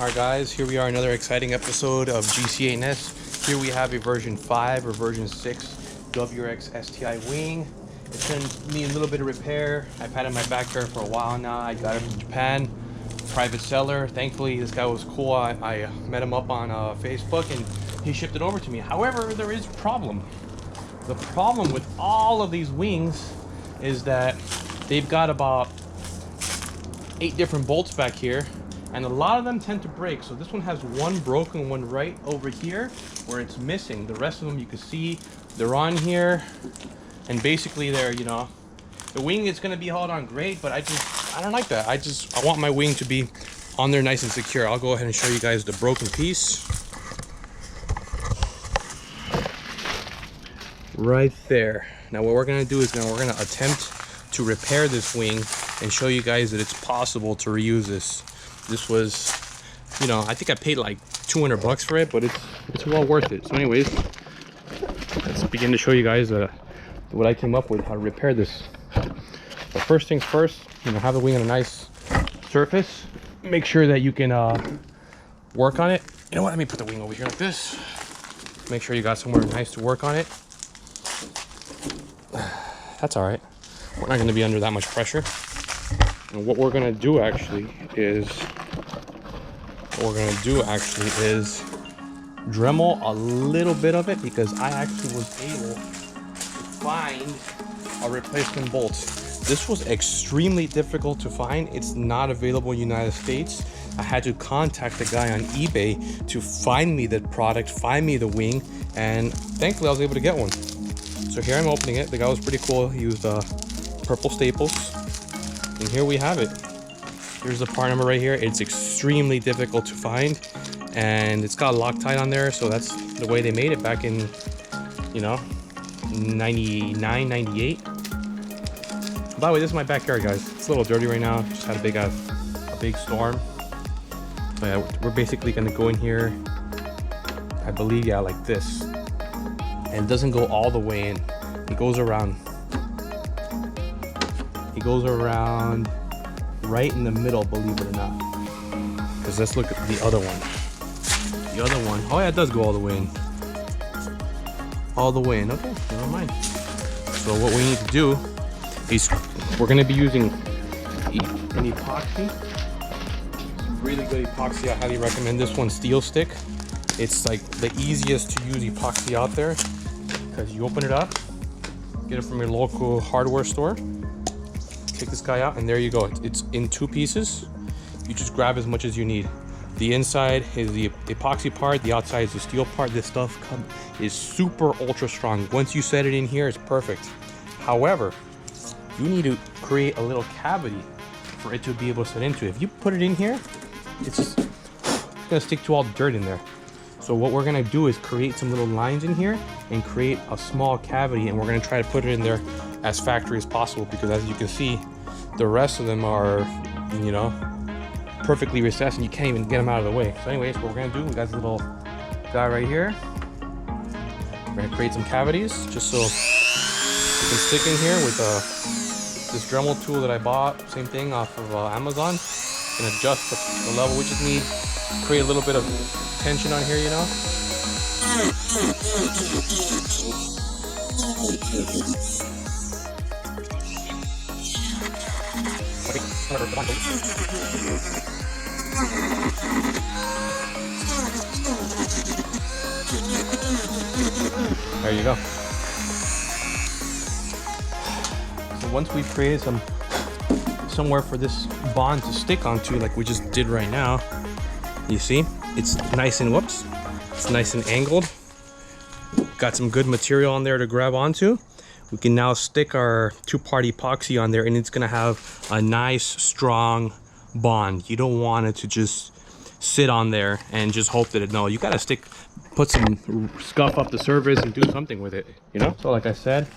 Alright guys, here we are, another exciting episode of GC8ness. Here we have a version 5 or version 6 WRX STI wing. It's going to need a little bit of repair. I've had it in my backyard for a while now. I got it from Japan, private seller. Thankfully this guy was cool. I met him up on Facebook and he shipped it over to me. However, there is a problem. The problem with all of these wings is that they've got about 8 different bolts back here, and a lot of them tend to break. So this one has one broken one right over here where it's missing. The rest of them you can see they're on here, and basically they're, you know, the wing is going to be held on great, but I don't like that. I want my wing to be on there nice and secure. I'll go ahead and show you guys the broken piece right there. Now what we're going to do is we're going to attempt to repair this wing and show you guys that it's possible to reuse this. This was, you know, I think I paid like 200 bucks for it, but it's well worth it. So anyways, let's begin to show you guys what I came up with, how to repair this. But first things first, you know, have the wing on a nice surface. Make sure that you can work on it. You know what, let me put the wing over here like this. Make sure you got somewhere nice to work on it. That's all right. We're not going to be under that much pressure. And what we're going to do actually is Dremel a little bit of it, because I actually was able to find a replacement bolt. This was extremely difficult to find. It's not available in the United States. I had to contact the guy on eBay to find me the product, find me the wing, and thankfully I was able to get one. So here I'm opening it. The guy was pretty cool. He used purple staples, and here we have it. Here's the part number right here. It's extremely difficult to find, and it's got Loctite on there, so that's the way they made it back in, you know, 99, 98. By the way, this is my backyard, guys. It's a little dirty right now. Just had a big storm. So yeah, we're basically gonna go in here, I believe, yeah, like this. And it doesn't go all the way in. It goes around. It goes around right in the middle, believe it or not. Because let's look at the other one. The other one, oh yeah, it does go all the way in. All the way in, okay, never mind. So what we need to do is we're gonna be using an epoxy. Some really good epoxy, I highly recommend this one, SteelStik. It's like the easiest to use epoxy out there, because you open it up, get it from your local hardware store, take this guy out, and there you go. It's in 2 pieces. You just grab as much as you need. The inside is the epoxy part, the outside is the steel part. This stuff is super ultra strong. Once you set it in here, it's perfect. However, you need to create a little cavity for it to be able to set into. If you put it in here, it's gonna stick to all the dirt in there. So what we're gonna do is create some little lines in here and create a small cavity, and we're gonna try to put it in there as factory as possible, because as you can see, the rest of them are, you know, perfectly recessed and you can't even get them out of the way. So anyways, what we're gonna do, we got this little guy right here. We're gonna create some cavities just so you can stick in here with this Dremel tool that I bought, same thing off of Amazon. You can adjust the level. We just need to create a little bit of tension on here, you know. There you go. So once we've created somewhere for this bond to stick onto, like we just did right now, you see it's nice and it's nice and angled. Got some good material on there to grab onto. We can now stick our 2-part epoxy on there, and it's gonna have a nice strong bond. You don't want it to just sit on there and just hope that it, no, you gotta put some scuff up the surface and do something with it, you know. So like I said,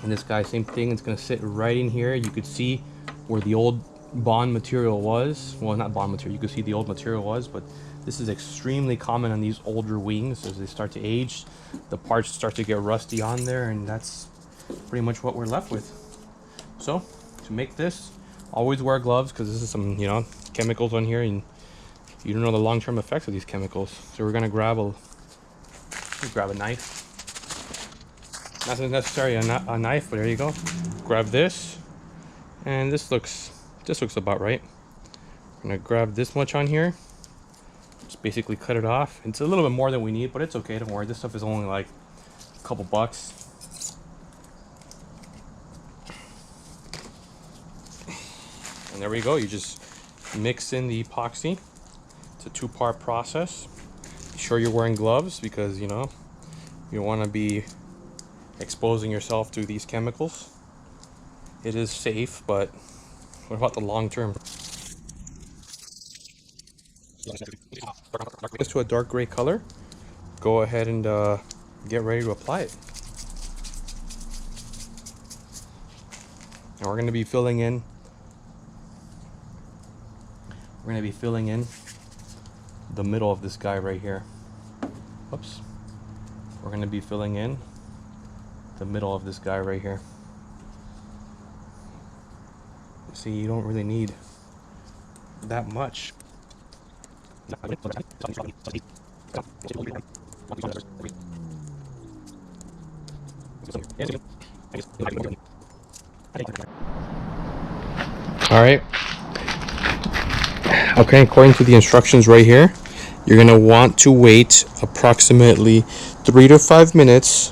and this guy, same thing, it's gonna sit right in here. You could see where the old bond material was. Well, not bond material, you could see the old material was, but this is extremely common on these older wings. As they start to age, the parts start to get rusty on there, and that's pretty much what we're left with. So to make this, Always wear gloves because this is some, you know, chemicals on here, and you don't know the long-term effects of these chemicals. So we're gonna grab a knife. Not necessarily a knife, but there you go. Grab this, and this looks about right. I'm gonna grab this much on here. Just basically cut it off. It's a little bit more than we need, but it's okay. Don't worry. This stuff is only like a couple bucks. And there we go. You just mix in the epoxy. It's a 2-part process. Be sure you're wearing gloves because, you know, you want to be exposing yourself to these chemicals. It is safe, but what about the long term? This to a dark gray color. Go ahead and get ready to apply it. And we're going to be filling in. We're going to be filling in the middle of this guy right here. Oops. We're going to be filling in the middle of this guy right here. See, you don't really need that much. All right. Okay, according to the instructions right here, you're going to want to wait approximately 3 to 5 minutes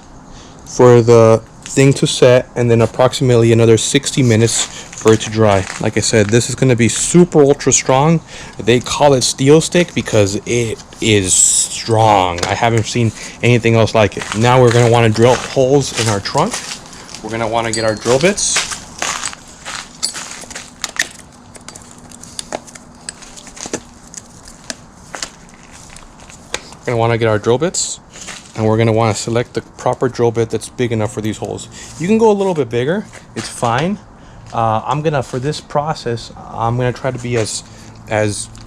for the thing to set, and then approximately another 60 minutes for it to dry. Like I said, this is going to be super ultra strong. They call it SteelStik because it is strong. I haven't seen anything else like it. Now we're going to want to drill holes in our trunk. We're going to want to get our drill bits. We're going to want to get our drill bits, and we're going to want to select the proper drill bit that's big enough for these holes. You can go a little bit bigger, it's fine. For this process, I'm going to try to be as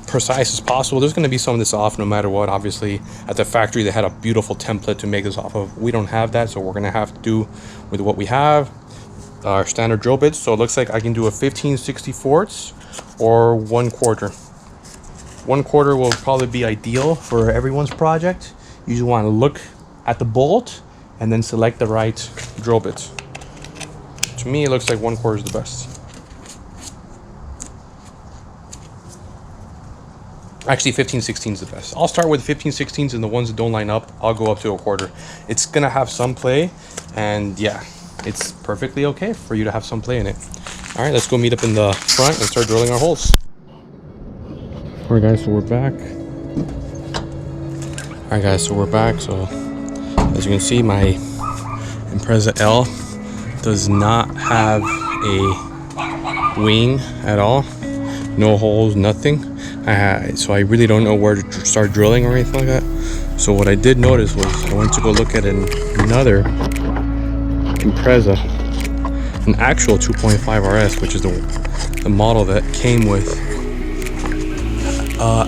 precise as possible. There's going to be some of this off no matter what. Obviously, at the factory, they had a beautiful template to make this off of. We don't have that, so we're going to have to do with what we have, our standard drill bits. So it looks like I can do a 15/64 or 1/4. 1/4 will probably be ideal for everyone's project. You just want to look at the bolt and then select the right drill bits. To me, it looks like 1/4 is the best. Actually, 15/16 is the best. I'll start with 15/16, and the ones that don't line up, I'll go up to 1/4. It's gonna have some play, and yeah, it's perfectly okay for you to have some play in it. All right, let's go meet up in the front and start drilling our holes. All right, guys, so we're back. So as you can see, my Impreza L does not have a wing at all. No holes, nothing. So I really don't know where to start drilling or anything like that. So what I did notice was I went to go look at another Impreza, an actual 2.5 RS, which is the model that came with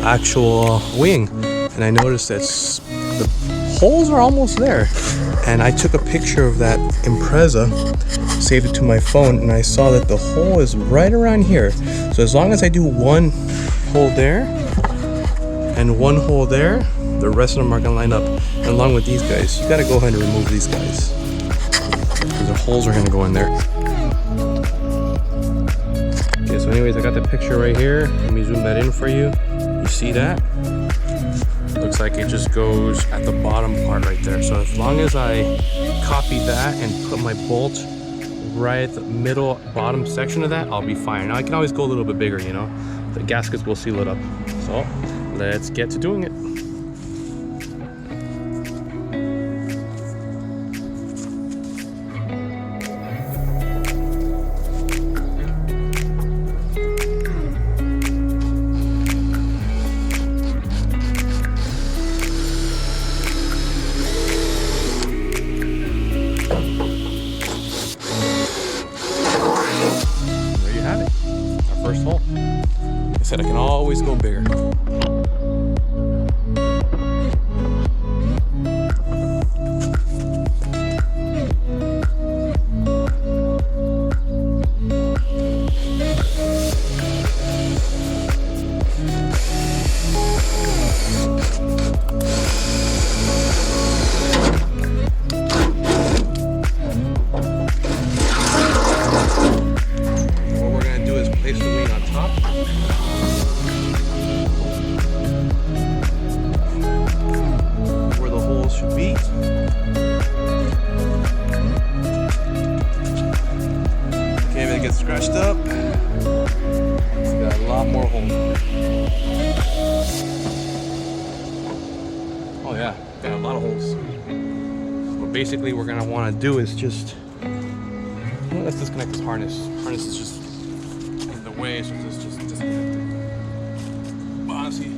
actual wing. And I noticed that the holes are almost there. And I took a picture of that Impreza, saved it to my phone, and I saw that the hole is right around here. So as long as I do one hole there and one hole there, the rest of them are gonna line up. And along with these guys, you gotta go ahead and remove these guys because the holes are gonna go in there. Okay, so anyways, I got the picture right here. Let me zoom that in for you. You see that? Looks like it just goes at the bottom part right there. So as long as I copy that and put my bolt right at the middle bottom section of that, I'll be fine. Now I can always go a little bit bigger, you know. The gaskets will seal it up. So let's get to doing it. First hole. Like I said, I can always go bigger. it gets scratched up. It's got a lot more holes. Oh yeah, got a lot of holes. What basically we're gonna want to do is just, well, let's disconnect this harness. Harness is just in the way, so let's just disconnect it. But honestly,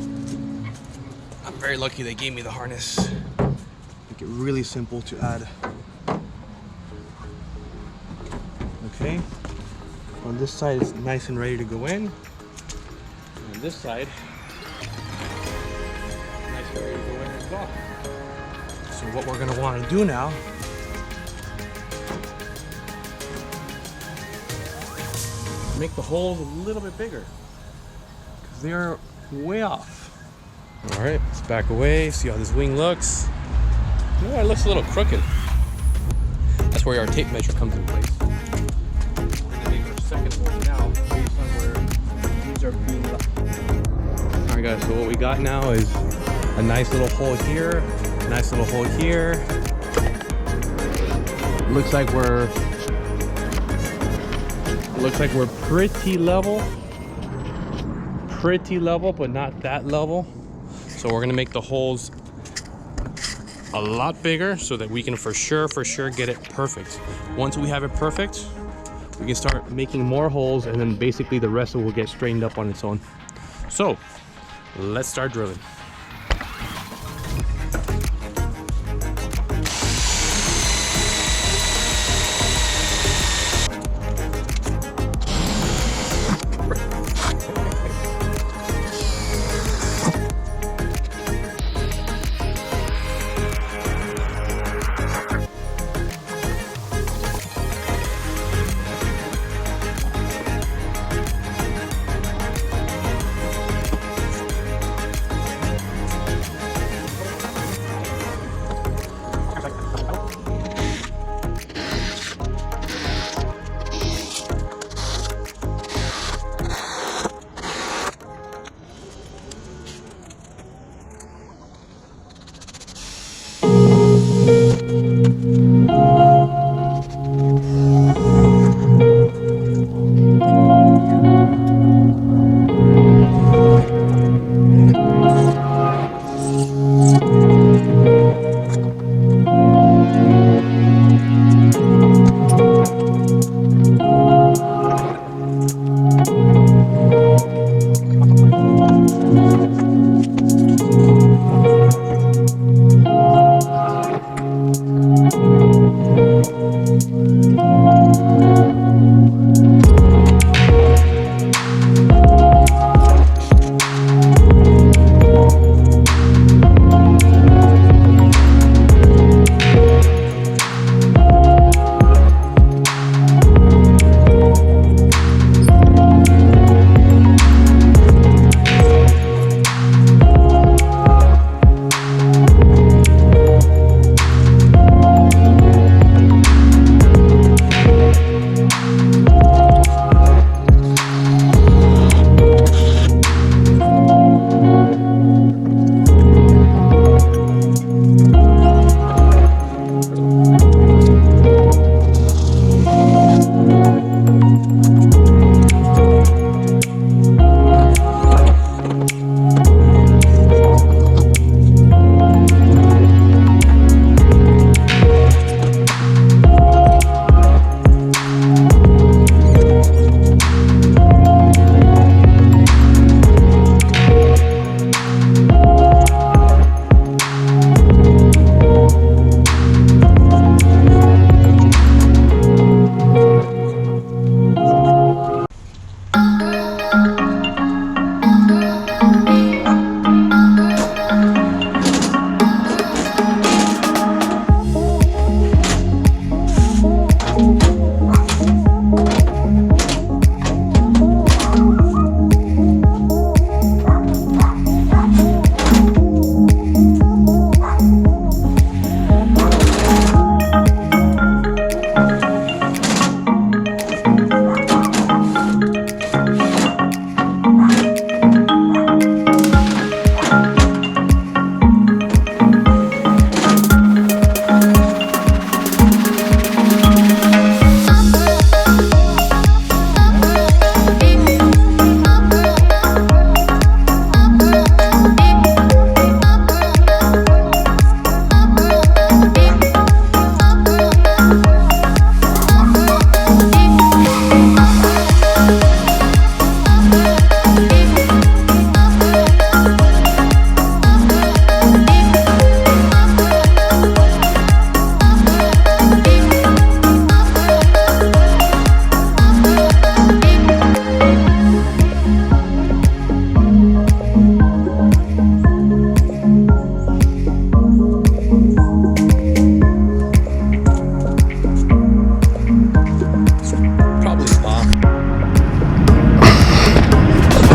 I'm very lucky they gave me the harness. Make it really simple to add. Okay, on this side it's nice and ready to go in. On this side, nice and ready to go in as well. So what we're gonna want to do now, make the holes a little bit bigger because they are way off. All right, let's back away, see how this wing looks. Oh, it looks a little crooked. That's where our tape measure comes in place. Second hole now based on where these are being left. Alright guys, so what we got now is a nice little hole here, a nice little hole here. Looks like we're pretty level, but not that level. So we're gonna make the holes a lot bigger so that we can for sure get it perfect. Once we have it perfect, we can start making more holes, and then basically the rest will get straightened up on its own. So let's start drilling.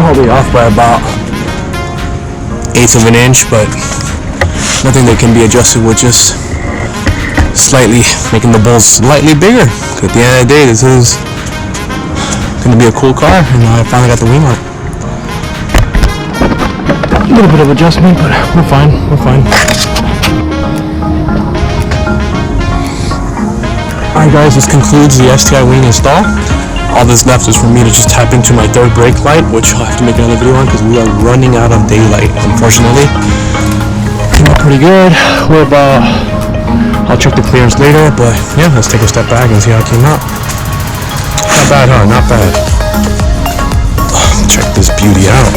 probably off by about 1/8 of an inch, but nothing that can be adjusted with just slightly making the balls slightly bigger. At the end of the day, this is gonna be a cool car, and I finally got the wing on it. A little bit of adjustment, but we're fine. We're fine. Alright guys, this concludes the STI wing install. All that's left is for me to just tap into my third brake light, which I'll have to make another video on because we are running out of daylight, unfortunately. Came out pretty good. We're about, I'll check the clearance later, but yeah, let's take a step back and see how it came out. Not bad, huh? Not bad. Check this beauty out.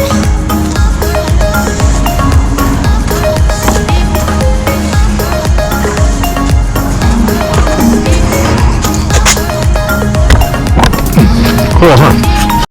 Cool, huh?